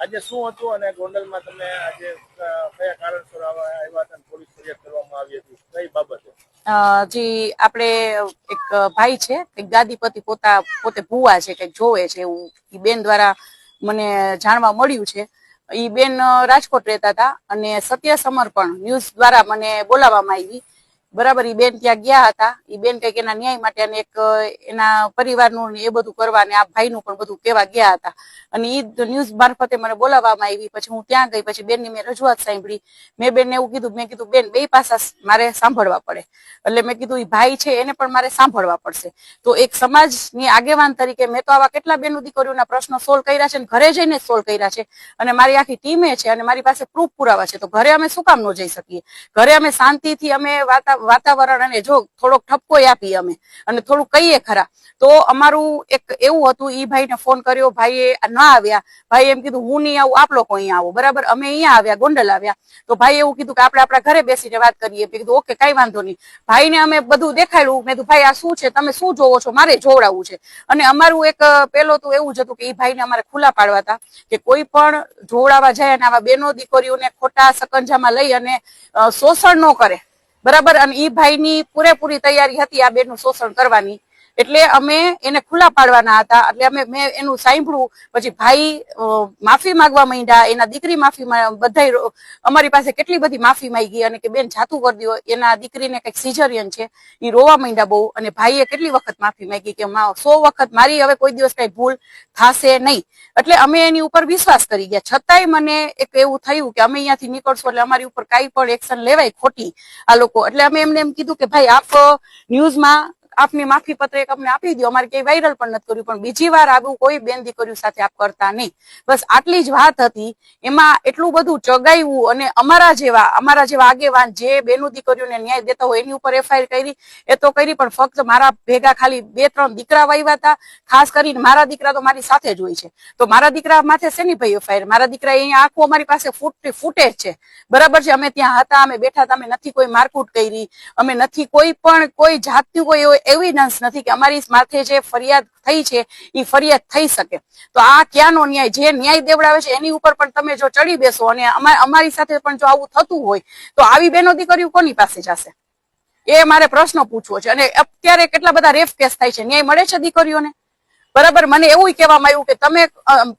આજે શું હતું અને ગોંડલમાં તમે આજે કયા કારણસર આવ્યા હતા, પોલીસ ફરિયાદ કરવામાં આવી હતી, કઈ બાબતે? જી આપણે એક ભાઈ છે, એક ગાદીપતિ પોતે ભુવા છે, કંઈક જોવે છે એવું ઈ બેન દ્વારા મને જાણવા મળ્યું છે. ઈ બેન રાજકોટ રહેતા હતા અને સત્ય સમર્પણ ન્યૂઝ દ્વારા મને બોલાવવામાં આવી. બરાબર, ઈ બેન ત્યાં ગયા હતા. ઈ બેન કંઈક એના ન્યાય માટે અને એક એના પરિવારનું એ બધું કરવા અને આ ભાઈનું પણ બધું કહેવા ગયા હતા અને ઈ ન્યૂઝ મારફતે મને બોલાવવામાં આવી. પછી હું ત્યાં ગઈ, પછી બેનની મેં રજૂઆત સાંભળી. મેં બેનને એવું કીધું, મેં કીધું બેન બે પાસા મારે સાંભળવા પડે. એટલે મેં કીધું ઈ ભાઈ છે એને પણ મારે સાંભળવા પડશે. તો એક સમાજની આગેવાન તરીકે મેં તો આવા કેટલા બેનો દીકરીઓના પ્રશ્નો સોલ્વ કર્યા છે, ઘરે જઈને સોલ્વ કર્યા છે અને મારી આખી ટીમે છે અને મારી પાસે પ્રૂફ પુરાવા છે. તો ઘરે અમે શું કામ ન જઈ શકીએ? ઘરે અમે શાંતિથી અમે વાતાવરણ અને જો થોડોક ઠપકો આપી અમે અને થોડું કહીએ ખરા. તો અમારું એક એવું હતું, ઈ ભાઈને ફોન કર્યો, ભાઈએ ના આવ્યા. ભાઈ એમ કીધું હું નહીં આવું, આપ લોકો અહીંયા આવો. બરાબર, અમે અહીંયા આવ્યા, ગોંડલ આવ્યા. તો ભાઈ એવું કીધું કે આપણે આપણા ઘરે બેસીને વાત કરીએ. મેં કીધું ઓકે, કઈ વાંધો નહીં. ભાઈને અમે બધું દેખાડ્યું. મેં કીધું ભાઈ આ શું છે, તમે શું જોવો છો, મારે જોવડાવવું છે. અને અમારું એક પેલો તો એવું જ હતું કે ઈ ભાઈને અમારે ખુલ્લા પાડવા હતા કે કોઈ પણ જોવડાવવા જાય અને આવા બેનો દીકરીઓને ખોટા સકંજામાં લઈ અને શોષણ ન કરે. બરાબર, અને ઈ ભાઈની પૂરેપૂરી તૈયારી હતી આ બેનનું શોષણ કરવાની. એટલે અમે એને ખુલ્લા પાડવાના હતા. એટલે મેં એનું સાંભળ્યું. પછી ભાઈ માફી માંગવા માંડ્યા, એના દીકરી માફી, બધા અમારી પાસે કેટલી બધી માફી માંગી અને કે બેન જાતું કરી દો, એના દીકરીને કંઈક સિઝરિયન છે. ઈ રોવા માંડ્યા બહુ અને ભાઈએ કેટલી વખત માફી માંગી કે 100 વખત મારી હવે કોઈ દિવસ કઈ ભૂલ થશે નહીં. એટલે અમે એની ઉપર વિશ્વાસ કરી ગયા. છતાંય મને એક એવું થયું કે અમે અહીંયાથી નીકળશું એટલે અમારી ઉપર કાંઈ પણ એક્શન લેવાય ખોટી આ લોકો. એટલે અમે એમને એમ કીધું કે ભાઈ આપ ન્યૂઝમાં આપની માફી પત્ર એક અમને આપી દો, અમારે કઈ વાયરલ પણ નથી કર્યું, પણ બીજી વાર આવું કોઈ બેન દીકરીઓ સાથે આપ કરતા નહીં. બસ આટલી જ વાત હતી. એમાં એટલું બધું ચગાવ્યું અને અમારા જેવા આગેવાન જે બેનો દીકરીઓને ન્યાય દેતા હોય એની ઉપર એફઆઈઆર કરી એ તો કરી, પણ ફક્ત મારા ભેગા ખાલી 2-3 દીકરા વાવ્યા હતા. ખાસ કરીને મારા દીકરા તો મારી સાથે જ હોય છે. તો મારા દીકરા માથે શેની ભાઈ એફઆઈઆર? મારા દીકરા અહીંયા આખું અમારી પાસે ફૂટેજ છે. બરાબર છે, અમે ત્યાં હતા, અમે બેઠા હતા, અમે નથી કોઈ મારકૂટ કરી, અમે નથી કોઈ જાતની કોઈ એવિડન્સ નથી કે અમારી માથે જે ફરિયાદ થઈ છે એ ફરિયાદ થઈ શકે. તો આ ક્યાંનો ન્યાય? જે ન્યાય દેવડાવે છે એની ઉપર પણ તમે જો ચડી બેસો અને અમારી સાથે પણ જો આવું થતું હોય તો આવી બેનો દીકરીઓ કોની પાસે જશે? એ મારે પ્રશ્ન પૂછવો છે. અને અત્યારે કેટલા બધા રેપ કેસ થાય છે, ન્યાય મળે છે દીકરીઓને? બરાબર, મને એવું કહેવામાં આવ્યું કે તમે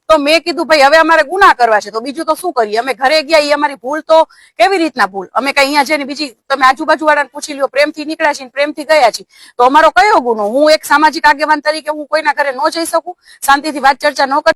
તો મેં કીધું ભાઈ હવે અમારે ગુના કરવા છે તો બીજું તો શું કરીએ? અમે ઘરે ગયા, એ અમારી ભૂલ તો કેવી રીતના ભૂલ? અમે કઈ અહીંયા જઈને બીજી તમે આજુબાજુ વાળાને પૂછી લ્યો, પ્રેમથી નીકળ્યા છીએ, પ્રેમથી ગયા છીએ, તો અમારો કયો ગુનો? હું એક સામાજિક આગેવાન તરીકે હું કોઈના ઘરે ન જઈ શકું? શાંતિથી વાત ચર્ચા ન કરી